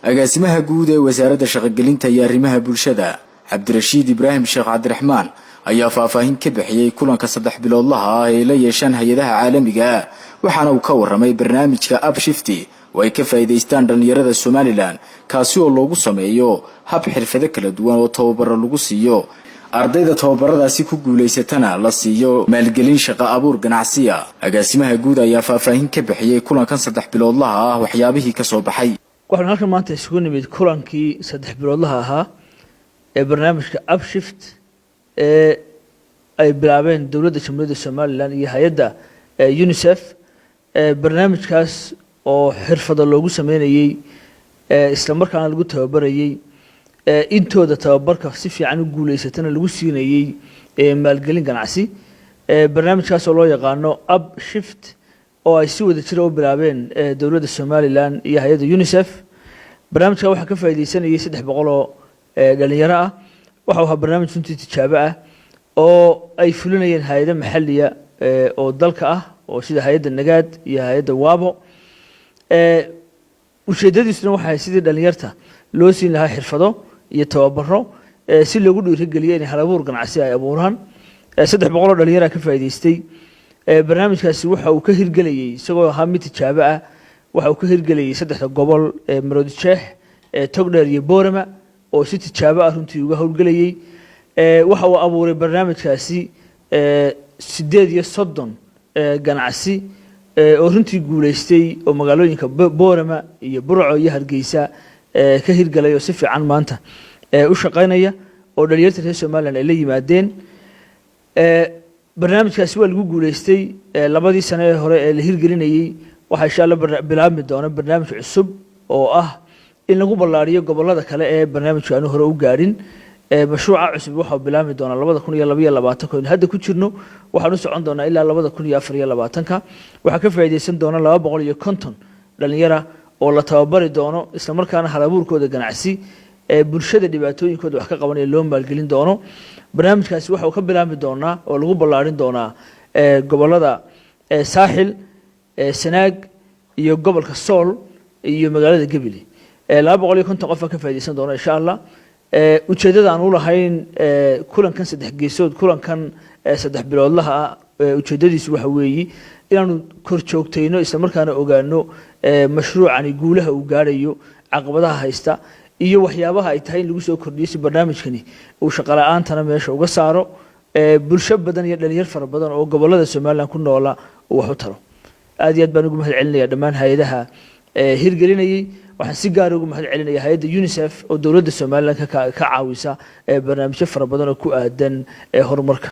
agaasimaha guud ee wasaaradda shaqo-gelinta iyo arrimaha bulshada Cabdirashiid Ibraahim Sheekh Cabdiraxmaan ayaa faahfaahin ka bixiyay kulanka 3 biloodlaha ah ee la yeeshaan hay'adaha caalamiga ah waxaana uu ka waramay barnaamijka Upshift oo ay ka faa'iideystaan dhalinyarada Soomaaliland kaasi oo loogu sameeyo hab xirfado kala duwan oo tababar lagu siiyo ardayda tababaradaasi ku guuleysatana la siiyo maalgelin shaqo abuur ganacsiga. agaasimaha guud ayaa faahfaahin ka bixiyay kulankan 3 biloodlaha ah waxyaabihii ka soo baxay. waxaan halkan maanta isugu nimid kulankii 3 biloodlaha ahaa ee barnaamijka Upshift ee ay bilaabeen dawladda Jamhuuriyadda Soomaaliland iyo hay'adda UNICEF. barnaamijkaas oo xirfado loogu sameeyay isla markaana lagu tababarayay intooda tababarka si fiican u guuleysatana lagu siinayay maalgelin ganacsi. barnaamijkaas oo loo yaqaano Upshift oo ay si wada jir u bilaabeen dawladda Soomaaliland iyo hay'adda UNICEF. barnaamijka waxa ka faa'iideysanayay 300 oo dhalinyaro ah. waxa uu barnaamij runtii tijaabo ah oo ay fulinayeen hay'ado maxalliya oo dalka ah oo sida hay'adda Nagaad iyo hay'adda Waabo. ujeedadiisuna waxay sidii dhalinyarta loo siin lahaa xirfado iyo tababaro si loogu dhiirigeliyo in hal abuur ganacsi ay abuuraan. 300 oo dhalinyaro ka faa'iideystay. barnaamijkaasi waxa uu ka hirgelayay isagoo ahaa mid tijaabo ah. waxa uu ka hirgelayay 3 gobol Maroodijeex, Togdheer iyo Boorama oo si tijaabo ah runtii uga howlgelayay. waxa uu abuuray barnaamijkaasi 38 ganacsi oo runtii guuleystay oo magaalooyinka Boorama iyo Burco iyo Hargeysa ka hirgalay oo si fiican maanta u shaqeynaya oo dhalinyarada reer Soomaaliland ay la yimaadeen. barnaamijkaasi waa lagu guuleystay labadii sano ee hore ee la hirgelinayay. waxa insha Allah bilaabmi doona barnaamij cusub oo ah in lagu ballaariyo gobolada kale ee barnaamijkan hore u gaarin. mashruuca cusub waxa bilaabmi doona 2022 hadda ku jirno waxaan u socon doonaa ilaa 2024 waxa ka faa'iideysan doona 250 dhalinyaro oo la tababari doono isla markaana hal abuurkooda ganacsi ee bulshada dhibaatooyinkooda wax ka qabanaya loo maalgelin doono. barnaamijkaasi waxa uu ka bilaabmi doonaa oo lagu ballaarin doonaa gobolada Saaxil, Sanaag iyo gobolka Sool iyo magaalada Gabiley. 250 qof ka faa'iideysan doona insha Allah. ujeedada aan u lahayn kulankan 3 geesood kulankan 3 biloodlaha ujeedadiisu waxa weeye inaanu kor joogtayno isla markaana ogaano mashruucani guulaha uu gaarayo caqabadaha haysta iyo waxyaabaha ay tahay in lagu soo kordhiyo si barnaamijkani uu shaqo la'aantana meesha uga saaro bulsho badan iyo dhalinyar fara badan oo gobolada Soomaaliland ku nool oo wax u taro. aad iyo aad baan ugu mahadcelinayaa dhammaan hay'adaha hirgelinayay. waxaan si gaar ah ugu mahadcelinayaa hay'adda UNICEF oo dawladda Soomaaliland ka caawisa barnaamijyo fara badan oo ku aadan horumarka.